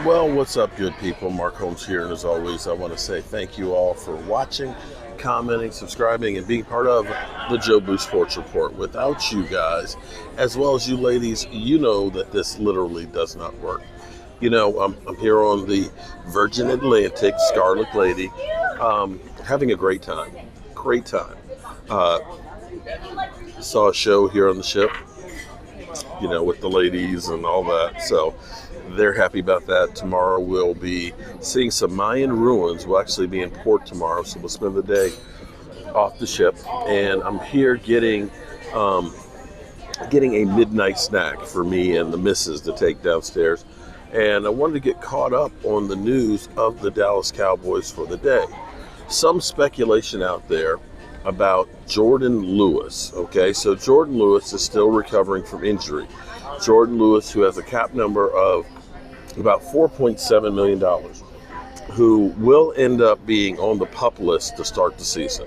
Well, what's up, good people? Mark Holmes here, and as always, I want to say thank you all for watching, commenting, subscribing, and being part of the Joe Boo Sports Report. Without you guys, as well as you ladies, you know that this literally does not work. You know, I'm here on the Virgin Atlantic, Scarlet Lady, having a great time. Great time. Saw a show here on the ship, you know, with the ladies and all that, so they're happy about that. Tomorrow we'll be seeing some Mayan ruins. We'll actually be in port tomorrow, so we'll spend the day off the ship. And I'm here getting a midnight snack for me and the missus to take downstairs. And I wanted to get caught up on the news of the Dallas Cowboys for the day. Some speculation out there about Jordan Lewis. Okay, so Jordan Lewis is still recovering from injury. Jordan Lewis, who has a cap number of about $4.7 million, who will end up being on the PUP list to start the season.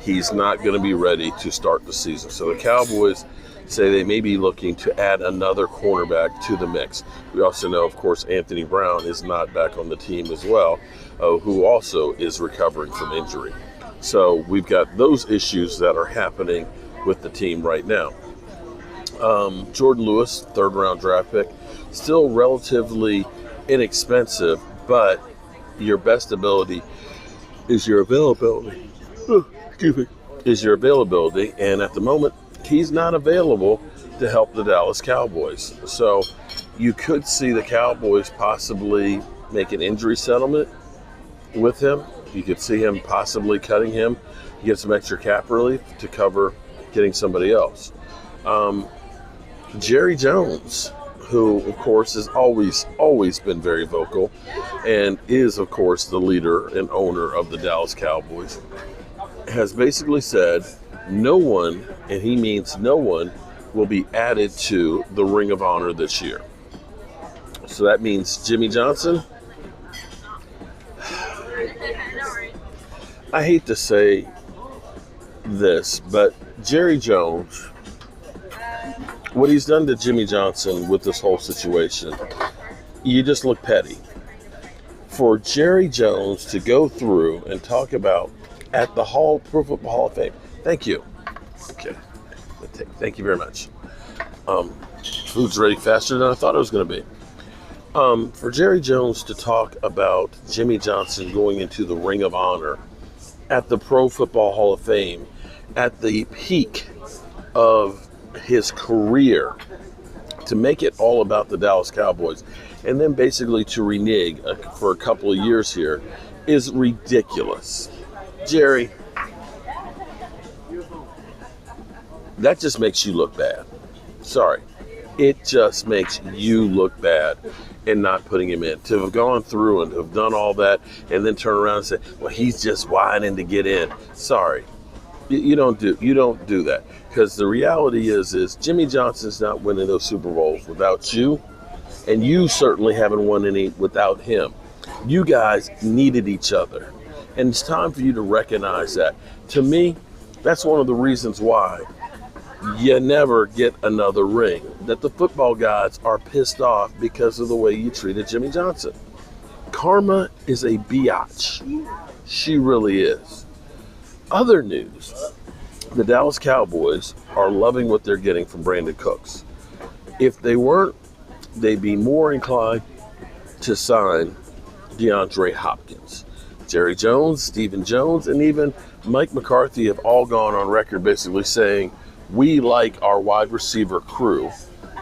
He's not going to be ready to start the season. So the Cowboys say they may be looking to add another cornerback to the mix. We also know, of course, Anthony Brown is not back on the team as well, who also is recovering from injury. So we've got those issues that are happening with the team right now. Jordan Lewis, third-round draft pick, still relatively inexpensive, but your best ability is your availability. And at the moment, he's not available to help the Dallas Cowboys. So you could see the Cowboys possibly make an injury settlement with him. You could see him possibly cutting him, get some extra cap relief to cover getting somebody else. Jerry Jones, who, of course, has always been very vocal and is, of course, the leader and owner of the Dallas Cowboys, has basically said no one, and he means no one, will be added to the Ring of Honor this year. So that means Jimmy Johnson. I hate to say this, but Jerry Jones, what he's done to Jimmy Johnson with this whole situation, you just look petty. For Jerry Jones to go through and talk about at the Pro Football Hall of Fame. Thank you. Okay. Thank you very much. Food's ready faster than I thought it was going to be. For Jerry Jones to talk about Jimmy Johnson going into the Ring of Honor at the Pro Football Hall of Fame at the peak of his career, to make it all about the Dallas Cowboys, and then basically to renege for a couple of years here, is ridiculous. Jerry, that just makes you look bad. Sorry. It just makes you look bad in not putting him in. To have gone through and have done all that and then turn around and say, well, he's just whining to get in. Sorry. You don't do that. Because the reality is Jimmy Johnson's not winning those Super Bowls without you, and you certainly haven't won any without him. You guys needed each other, and it's time for you to recognize that. To me, that's one of the reasons why you never get another ring, that the football gods are pissed off because of the way you treated Jimmy Johnson. Karma is a biatch. She really is. Other news. The Dallas Cowboys are loving what they're getting from Brandon Cooks. If they weren't, they'd be more inclined to sign DeAndre Hopkins. Jerry Jones, Stephen Jones, and even Mike McCarthy have all gone on record basically saying, we like our wide receiver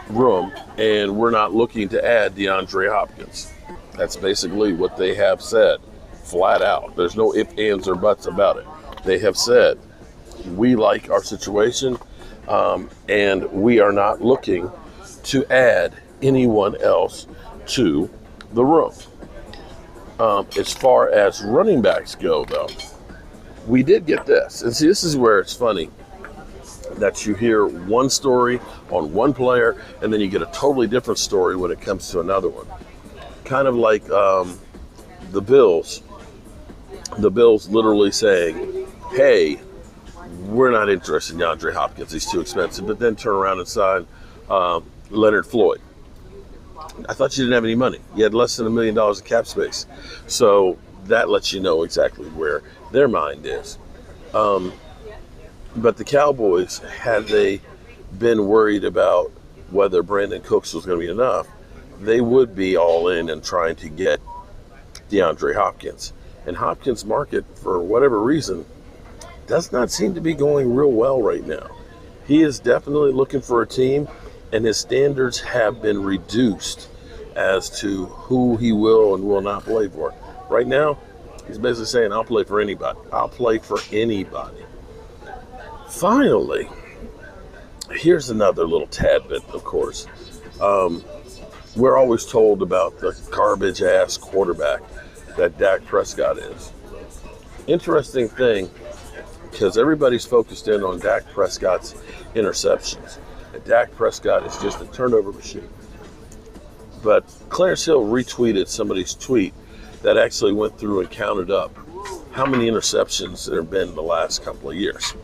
room, and we're not looking to add DeAndre Hopkins. That's basically what they have said, flat out. There's no ifs, ands, or buts about it. They have said, we like our situation, and we are not looking to add anyone else to the room. As far as running backs go, though, we did get this. And see, this is where it's funny that you hear one story on one player, and then you get a totally different story when it comes to another one. Kind of like the Bills. The Bills literally saying, hey, we're not interested in DeAndre Hopkins. He's too expensive. But then turn around and sign Leonard Floyd. I thought you didn't have any money. You had less than $1 million of cap space. So that lets you know exactly where their mind is. But the Cowboys, had they been worried about whether Brandon Cooks was going to be enough, they would be all in and trying to get DeAndre Hopkins. And Hopkins' market, for whatever reason, does not seem to be going real well right now. He is definitely looking for a team, and his standards have been reduced as to who he will and will not play for. Right now, he's basically saying, I'll play for anybody. I'll play for anybody. Finally, here's another little tad bit, of course. We're always told about the garbage-ass quarterback that Dak Prescott is. Interesting thing, because everybody's focused in on Dak Prescott's interceptions. And Dak Prescott is just a turnover machine. But Clarence Hill retweeted somebody's tweet that actually went through and counted up how many interceptions there have been in the last couple of years.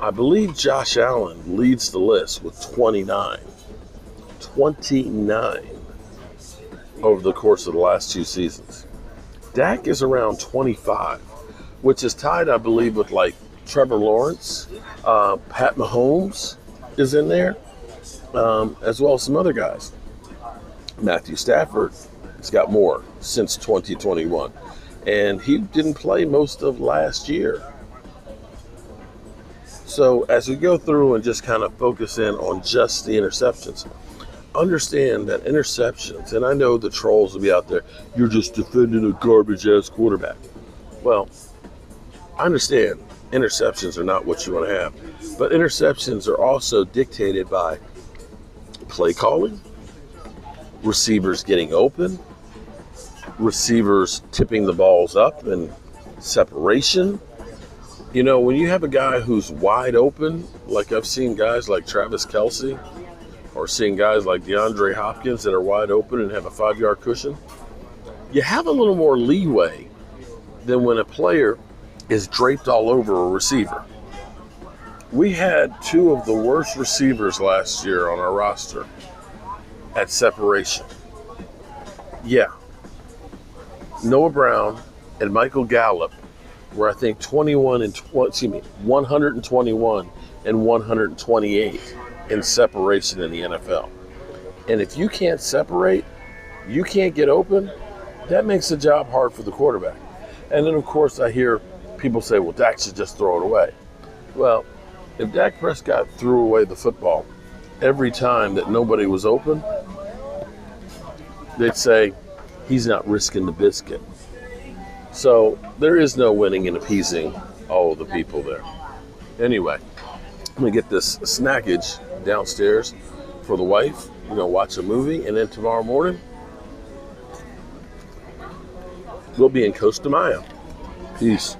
I believe Josh Allen leads the list with 29. 29 over the course of the last 2 seasons. Dak is around 25, which is tied, I believe, with like Trevor Lawrence. Pat Mahomes is in there, as well as some other guys. Matthew Stafford has got more since 2021, and he didn't play most of last year. So as we go through and just kind of focus in on just the interceptions, understand that interceptions, and I know the trolls will be out there, you're just defending a garbage-ass quarterback. Well, I understand interceptions are not what you want to have, but interceptions are also dictated by play calling, receivers getting open, receivers tipping the balls up, and separation. You know, when you have a guy who's wide open, like I've seen guys like Travis Kelce, or seeing guys like DeAndre Hopkins that are wide open and have a 5-yard cushion, you have a little more leeway than when a player is draped all over a receiver. We had 2 of the worst receivers last year on our roster at separation. Yeah. Noah Brown and Michael Gallup were, I think, 121 and 128 in separation in the NFL. And if you can't separate, you can't get open, that makes the job hard for the quarterback. And then, of course, I hear people say, well, Dak should just throw it away. Well, if Dak Prescott threw away the football every time that nobody was open, they'd say he's not risking the biscuit. So there is no winning and appeasing all of the people there. Anyway, I'm going to get this snackage downstairs for the wife. We're going to watch a movie, and then tomorrow morning, we'll be in Costa Maya. Peace.